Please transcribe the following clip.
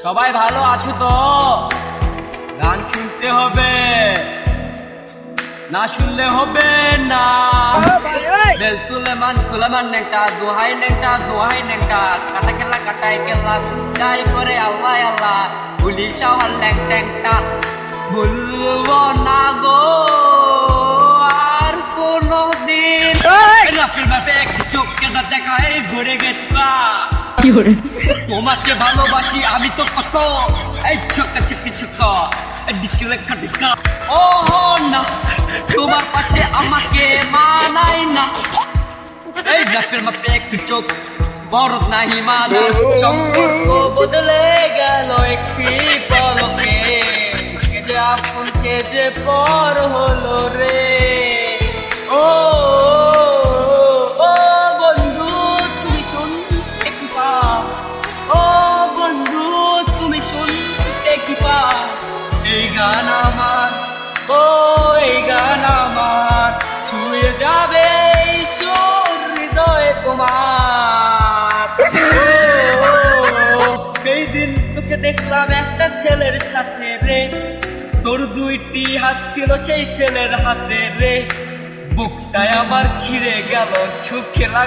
সবাই ভালো আছো তো? গান শুনতে হবে, না শুনলে হবে না। সুলেমান সুলেমান নেংটা, দোহাই নেংটা দোহাই নেংটা, কাটা খেলা কাটাই খেলা, চিস্তাই করে আল্লাহ আল্লাহ, পুলিশ আওয়ার ল্যাং ট্যাংটা। ভুলবো না গো আর কোনো দিন, রাফির বাপে একটু চোখ কেনা দেখায় ঘুরে গেছা। তোমাকে ভালোবাসি আমি তো কত, এই ছোট্ট ছোট্ট ছোট্ট ডিকা। ও না, তোমার পাশে আমাকে মানাই না। এই রাফির বাপে একটু চোখ বড় নাহি মানা, সম্পর্ক বদলে গেল একটি পলকে, যে আপন কে যে পর হলো রে। ও ও বন্ধু তুমি শুনতে কি পাও, ও বন্ধু তুমি শুনতে কি পাও, এই গান আমার, ও এই গান আমার ছুঁয়ে যাবে ঈশ্বর হৃদয়ে তোমার। সেই দিন তোকে দেখলাম একটা ছেলের সাথে রে, তোর দুইটি হাত ছিল সেই ছেলের হাতে রে, বুকটায় আমার ছিঁড়ে গেল চোখে লাগ